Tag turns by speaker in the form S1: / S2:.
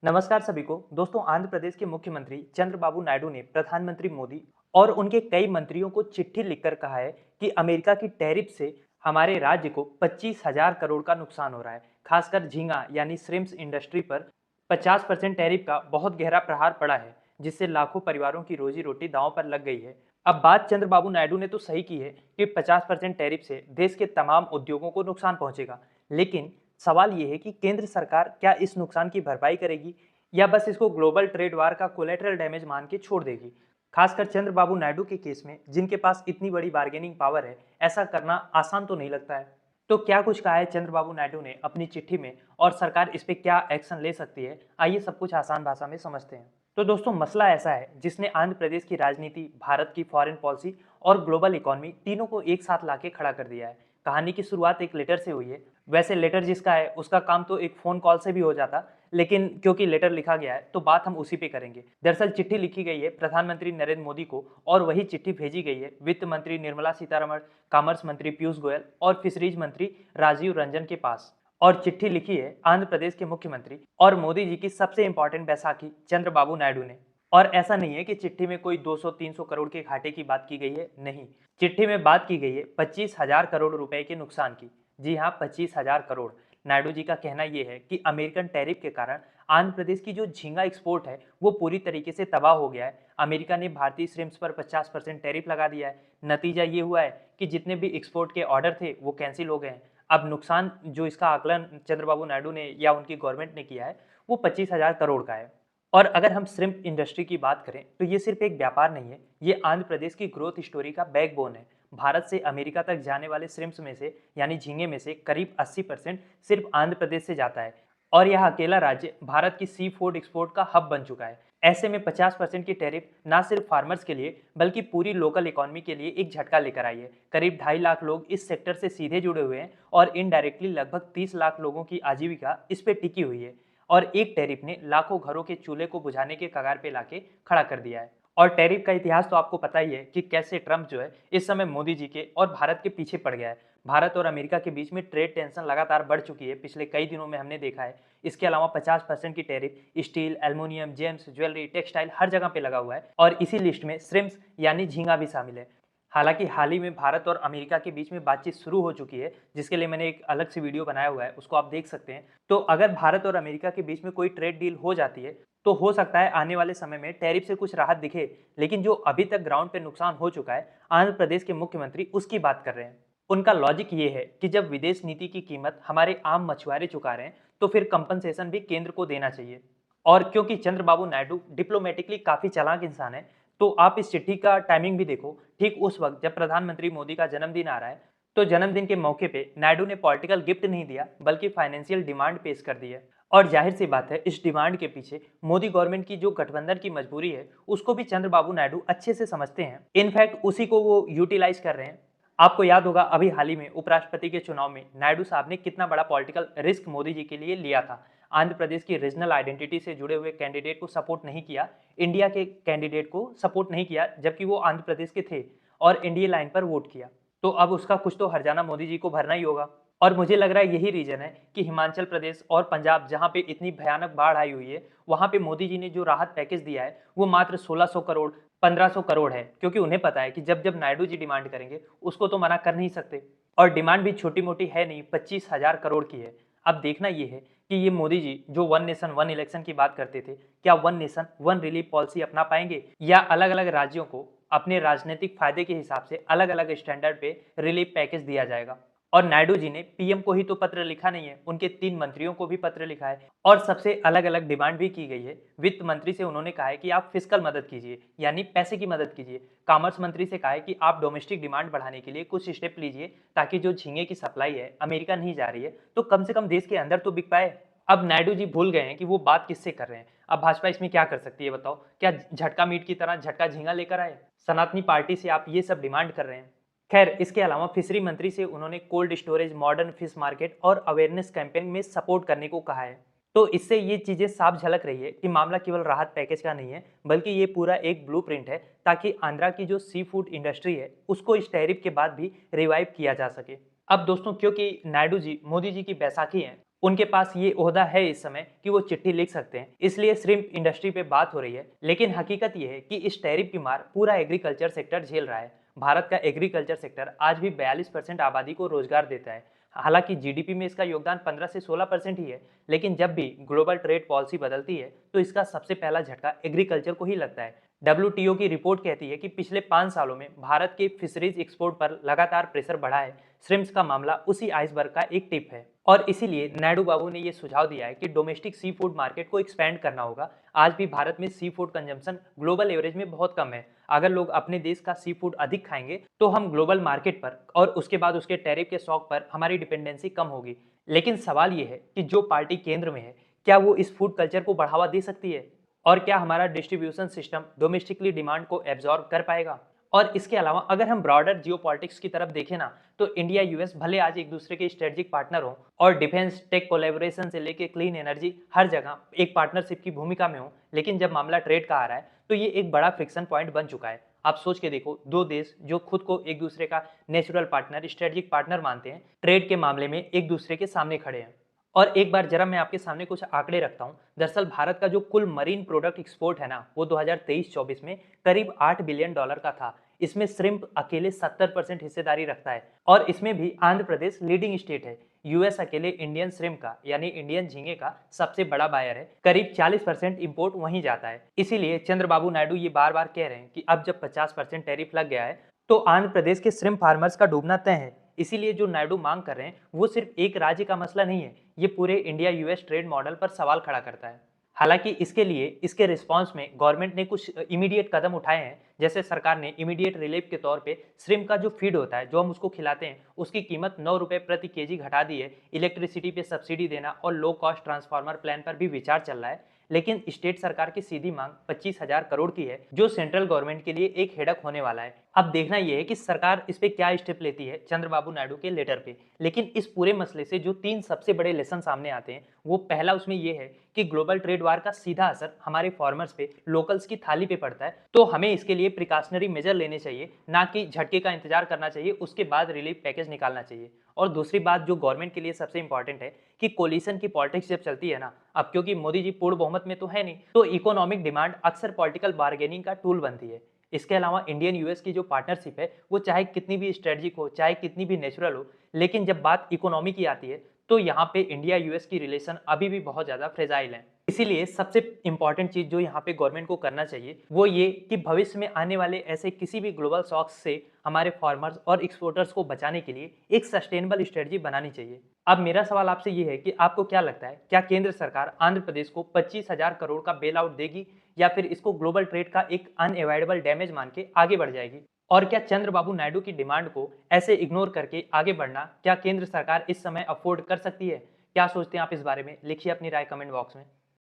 S1: नमस्कार सभी को। दोस्तों, आंध्र प्रदेश के मुख्यमंत्री चंद्रबाबू नायडू ने प्रधानमंत्री मोदी और उनके कई मंत्रियों को चिट्ठी लिखकर कहा है कि अमेरिका की टैरिफ से हमारे राज्य को 25,000 करोड़ का नुकसान हो रहा है। खासकर झींगा यानी श्रिम्प्स इंडस्ट्री पर 50% टैरिफ का बहुत गहरा प्रहार पड़ा है, जिससे लाखों परिवारों की रोजी रोटी दांव पर लग गई है। अब बात चंद्रबाबू नायडू ने तो सही की है कि 50% टैरिफ से देश के तमाम उद्योगों को नुकसान पहुंचेगा, लेकिन सवाल ये है कि केंद्र सरकार क्या इस नुकसान की भरपाई करेगी या बस इसको ग्लोबल ट्रेड वार का कोलेटरल डैमेज मान के छोड़ देगी। खासकर चंद्रबाबू नायडू के केस में, जिनके पास इतनी बड़ी बार्गेनिंग पावर है, ऐसा करना आसान तो नहीं लगता है। तो क्या कुछ कहा है चंद्रबाबू नायडू ने अपनी चिट्ठी में और सरकार इस पे क्या एक्शन ले सकती है, आइए सब कुछ आसान भाषा में समझते हैं। तो दोस्तों, मसला ऐसा है जिसने आंध्र प्रदेश की राजनीति, भारत की फॉरेन पॉलिसी और ग्लोबल इकोनॉमी तीनों को एक साथ लाके खड़ा कर दिया है। कहानी की शुरुआत एक लेटर से हुई है। वैसे लेटर जिसका है उसका काम तो एक फोन कॉल से भी हो जाता, लेकिन क्योंकि लेटर लिखा गया है तो बात हम उसी पे करेंगे। दरअसल चिट्ठी लिखी गई है प्रधानमंत्री नरेंद्र मोदी को और वही चिट्ठी भेजी गई है वित्त मंत्री निर्मला सीतारमण, कॉमर्स मंत्री पीयूष गोयल और फिशरीज मंत्री राजीव रंजन के पास। और चिट्ठी लिखी है आंध्र प्रदेश के मुख्यमंत्री और मोदी जी की सबसे इंपॉर्टेंट बैसाखी चंद्रबाबू नायडू ने। और ऐसा नहीं है कि चिट्ठी में कोई 200-300 करोड़ के घाटे की बात की गई है, नहीं। चिट्ठी में बात की गई है 25,000 करोड़ रुपए के नुकसान की। जी हाँ, 25,000 करोड़। नायडू जी का कहना यह है कि अमेरिकन टैरिफ के कारण आंध्र प्रदेश की जो झींगा एक्सपोर्ट है वो पूरी तरीके से तबाह हो गया है। अमेरिका ने भारतीय श्रिम्प्स पर 50% टैरिफ लगा दिया है। नतीजा ये हुआ है कि जितने भी एक्सपोर्ट के ऑर्डर थे वो कैंसिल हो गए हैं। अब नुकसान जो इसका आकलन चंद्रबाबू नायडू ने या उनकी गवर्नमेंट ने किया है वो 25,000 करोड़ का है। और अगर हम श्रिम्प इंडस्ट्री की बात करें तो ये सिर्फ एक व्यापार नहीं है, ये आंध्र प्रदेश की ग्रोथ स्टोरी का बैकबोन है। भारत से अमेरिका तक जाने वाले श्रिम्प्स में से यानी झींगे में से करीब 80% सिर्फ आंध्र प्रदेश से जाता है। और यह अकेला राज्य भारत की सी फूड एक्सपोर्ट का हब बन चुका है। ऐसे में 50% की टैरिफ ना सिर्फ फार्मर्स के लिए बल्कि पूरी लोकल इकोनॉमी के लिए एक झटका लेकर आई है। करीब 2.5 लाख लोग इस सेक्टर से सीधे जुड़े हुए हैं और इनडायरेक्टली लगभग 30 लाख लोगों की आजीविका इस पे टिकी हुई है। और एक टैरिफ ने लाखों घरों के चूल्हे को बुझाने के कगार पे लाके खड़ा कर दिया है। और टैरिफ का इतिहास तो आपको पता ही है कि कैसे ट्रंप जो है इस समय मोदी जी के और भारत के पीछे पड़ गया है। भारत और अमेरिका के बीच में ट्रेड टेंशन लगातार बढ़ चुकी है, पिछले कई दिनों में हमने देखा है। इसके अलावा 50% की tariff steel, aluminium, gems, jewellery, textile हर जगह पे लगा हुआ है और इसी लिस्ट में श्रिम्प्स यानी झींगा भी शामिल है। हालांकि हाल ही में भारत और अमेरिका के बीच में बातचीत शुरू हो चुकी है, जिसके लिए मैंने एक अलग से वीडियो बनाया हुआ है, उसको आप देख सकते हैं। तो अगर भारत और अमेरिका के बीच में कोई ट्रेड डील हो जाती है तो हो सकता है आने वाले समय में टैरिफ से कुछ राहत दिखे, लेकिन जो अभी तक ग्राउंड पे नुकसान हो चुका है, आंध्र प्रदेश के मुख्यमंत्री उसकी बात कर रहे हैं। उनका लॉजिक ये है कि जब विदेश नीति की कीमत हमारे आम मछुआरे चुका रहे हैं तो फिर कंपनसेशन भी केंद्र को देना चाहिए। और क्योंकि चंद्रबाबू नायडू डिप्लोमेटिकली काफी चालाक इंसान है, तो आप इस चिट्ठी का टाइमिंग भी देखो। ठीक उस वक्त जब प्रधानमंत्री मोदी का जन्मदिन आ रहा है, तो जन्मदिन के मौके पे नायडू ने पॉलिटिकल गिफ्ट नहीं दिया बल्कि फाइनेंशियल डिमांड पेश कर दी है। और जाहिर सी बात है, इस डिमांड के पीछे मोदी गवर्नमेंट की जो गठबंधन की मजबूरी है उसको भी चंद्रबाबू नायडू अच्छे से समझते हैं। इनफैक्ट उसी को वो यूटिलाइज कर रहे हैं। आपको याद होगा अभी हाल ही में उपराष्ट्रपति के चुनाव में नायडू साहब ने कितना बड़ा पॉलिटिकल रिस्क मोदी जी के लिए लिया था। आंध्र प्रदेश की रीजनल आइडेंटिटी से जुड़े हुए कैंडिडेट को सपोर्ट नहीं किया, इंडिया के कैंडिडेट को सपोर्ट नहीं किया, जबकि वो आंध्र प्रदेश के थे, और इंडिया लाइन पर वोट किया। तो अब उसका कुछ तो हर्जाना मोदी जी को भरना ही होगा। और मुझे लग रहा है यही रीजन है कि हिमाचल प्रदेश और पंजाब, जहां पे इतनी भयानक बाढ़ आई हुई है, वहां पे मोदी जी ने जो राहत पैकेज दिया है वो मात्र 1600 करोड़ 1500 करोड़ है, क्योंकि उन्हें पता है कि जब जब नायडू जी डिमांड करेंगे उसको तो मना कर नहीं सकते। और डिमांड भी छोटी मोटी है नहीं, 25,000 करोड़ की है। अब देखना यह है कि ये मोदी जी जो वन नेशन वन इलेक्शन की बात करते थे, क्या one nation one relief policy अपना पाएंगे या अलग अलग राज्यों को अपने राजनीतिक फायदे के हिसाब से अलग अलग स्टैंडर्ड पे रिलीफ पैकेज दिया जाएगा। और नायडू जी ने पीएम को ही तो पत्र लिखा नहीं है, उनके 3 मंत्रियों को भी पत्र लिखा है और सबसे अलग अलग डिमांड भी की गई है। वित्त मंत्री से उन्होंने कहा है कि आप फिस्कल मदद कीजिए, यानी पैसे की मदद कीजिए। कॉमर्स मंत्री से कहा है कि आप डोमेस्टिक डिमांड बढ़ाने के लिए कुछ स्टेप लीजिए, ताकि जो झींगे की सप्लाई है अमेरिका नहीं जा रही है तो कम से कम देश के अंदर तो बिक पाए। अब नायडू जी भूल गए हैं कि वो बात किससे कर रहे हैं। अब भाजपा इसमें क्या कर सकती है बताओ? क्या झटका मीट की तरह झटका झींगा लेकर आए? सनातनी पार्टी से आप ये सब डिमांड कर रहे हैं। खैर, इसके अलावा फिशरी मंत्री से उन्होंने cold storage, modern fish market और अवेयरनेस कैंपेन में सपोर्ट करने को कहा है। तो इससे ये चीजें साफ झलक रही है कि मामला केवल राहत पैकेज का नहीं है, बल्कि ये पूरा एक ब्लूप्रिंट है, ताकि आंध्रा की जो सी फूड इंडस्ट्री है उसको इस टैरिफ के बाद भी रिवाइव किया जा सके। अब दोस्तों, क्योंकि नायडू जी मोदी जी की बैसाखी है उनके पास ये ओहदा है इस समय कि वो चिट्ठी लिख सकते हैं, इसलिए श्रिम्प इंडस्ट्री पे बात हो रही है। लेकिन हकीकत ये है कि इस टैरिफ की मार पूरा एग्रीकल्चर सेक्टर झेल रहा है। भारत का एग्रीकल्चर सेक्टर आज भी 42% आबादी को रोजगार देता है। हालांकि जीडीपी में इसका योगदान 15 से 16% ही है, लेकिन जब भी ग्लोबल ट्रेड पॉलिसी बदलती है तो इसका सबसे पहला झटका एग्रीकल्चर को ही लगता है। डब्ल्यूटीओ की रिपोर्ट कहती है कि पिछले 5 सालों में भारत के फिशरीज एक्सपोर्ट पर लगातार प्रेशर बढ़ा है। श्रिम्प्स का मामला उसी आइसबर्ग का एक टिप है और इसीलिए नायडू बाबू ने यह सुझाव दिया है कि डोमेस्टिक सी फूड मार्केट को एक्सपेंड करना होगा। आज भी भारत में sea food consumption global average में बहुत कम है। अगर लोग अपने देश का सी फूड अधिक खाएंगे तो हम ग्लोबल मार्केट पर और उसके बाद उसके टैरिफ के शॉक पर हमारी डिपेंडेंसी कम होगी। लेकिन सवाल यह है कि जो पार्टी केंद्र में है, क्या वो इस फूड कल्चर को बढ़ावा दे सकती है और क्या हमारा डिस्ट्रीब्यूशन सिस्टम डोमेस्टिकली डिमांड को एब्जॉर्ब कर पाएगा। और इसके अलावा अगर हम ब्रॉडर जियोपॉलिटिक्स की तरफ देखें ना, तो इंडिया यूएस भले आज एक दूसरे के स्ट्रेटेजिक पार्टनर हो और डिफेंस टेक कोलैबोरेशन से लेके क्लीन एनर्जी हर जगह एक पार्टनरशिप की भूमिका में हो, लेकिन जब मामला ट्रेड का आ रहा है तो ये एक बड़ा फ्रिक्शन पॉइंट बन चुका है। आप सोच के देखो, दो देश जो खुद को एक दूसरे का नेचुरल पार्टनर स्ट्रेटेजिक पार्टनर मानते हैं, ट्रेड के मामले में एक दूसरे के सामने खड़े हैं। और एक बार जरा मैं आपके सामने कुछ आंकड़े रखता हूं। दरअसल भारत का जो कुल मरीन प्रोडक्ट एक्सपोर्ट है ना, वो 2023-24 में करीब $8 बिलियन का था। इसमें श्रिम्प अकेले 70% हिस्सेदारी रखता है और इसमें भी आंध्र प्रदेश लीडिंग स्टेट है। यूएस अकेले इंडियन श्रिम्प का यानी इंडियन झींगे का सबसे बड़ा बायर है। करीब 40% इंपोर्ट वहीं जाता है। इसीलिए चंद्रबाबू नायडू ये बार बार कह रहे हैं कि अब जब 50% टैरिफ लग गया है तो आंध्र प्रदेश के श्रिम्प फार्मर्स का डूबना तय है। इसीलिए जो नायडू मांग कर रहे हैं वो सिर्फ एक राज्य का मसला नहीं है, ये पूरे इंडिया यूएस ट्रेड मॉडल पर सवाल खड़ा करता है। हालांकि इसके लिए इसके रिस्पांस में गवर्नमेंट ने कुछ इमीडिएट कदम उठाए हैं। जैसे सरकार ने इमीडिएट रिलीफ के तौर पे श्रिम्प का जो फीड होता है, जो हम उसको खिलाते हैं, उसकी कीमत 9 रुपए प्रति केजी घटा दी है। इलेक्ट्रिसिटी पे सब्सिडी देना और लो कॉस्ट ट्रांसफार्मर प्लान पर भी विचार चल रहा है। लेकिन स्टेट सरकार की सीधी मांग 25,000 करोड़ की है, जो सेंट्रल गवर्नमेंट के लिए एक हेडक होने वाला है। अब देखना यह है कि सरकार इस पे क्या स्टेप लेती है चंद्रबाबू नायडू के लेटर पे। लेकिन इस पूरे मसले से जो 3 सबसे बड़े लेसन सामने आते हैं, वो पहला उसमें यह है कि ग्लोबल ट्रेड वार का सीधा असर हमारे फार्मर्स पे, लोकल्स की थाली पे पड़ता है। तो हमें इसके लिए प्रिकॉशनरी मेजर लेने चाहिए, ना कि झटके का इंतजार करना चाहिए, उसके बाद रिलीफ पैकेज निकालना चाहिए। और दूसरी बात जो गवर्नमेंट के लिए सबसे इंपॉर्टेंट है कि कोलिशन की पॉलिटिक्स जब चलती है ना, अब क्योंकि मोदी जी पूर्ण बहुमत में तो है नहीं, तो इकोनॉमिक डिमांड अक्सर पॉलिटिकल बार्गेनिंग का टूल बनती है। इसके अलावा इंडियन यूएस की जो पार्टनरशिप है वो चाहे कितनी भी स्ट्रेटजिक हो, चाहे कितनी भी नेचुरल हो, लेकिन जब बात इकोनॉमी की आती है तो यहाँ पे इंडिया यूएस की रिलेशन अभी भी बहुत ज़्यादा फ्रेजाइल है। इसीलिए सबसे इंपॉर्टेंट चीज़ जो यहाँ पे गवर्नमेंट को करना चाहिए वो ये कि भविष्य में आने वाले ऐसे किसी भी ग्लोबल शॉक्स से हमारे फार्मर्स और एक्सपोर्टर्स को बचाने के लिए एक सस्टेनेबल स्ट्रेटजी बनानी चाहिए। अब मेरा सवाल आपसे ये है कि आपको क्या लगता है, क्या केंद्र सरकार आंध्र प्रदेश को 25,000 करोड़ का बेल आउट देगी या फिर इसको ग्लोबल ट्रेड का एक अनएवॉइडेबल डैमेज मान के आगे बढ़ जाएगी? और क्या चंद्रबाबू नायडू की डिमांड को ऐसे इग्नोर करके आगे बढ़ना क्या केंद्र सरकार इस समय अफोर्ड कर सकती है? क्या सोचते हैं आप इस बारे में? लिखिए अपनी राय कमेंट बॉक्स में।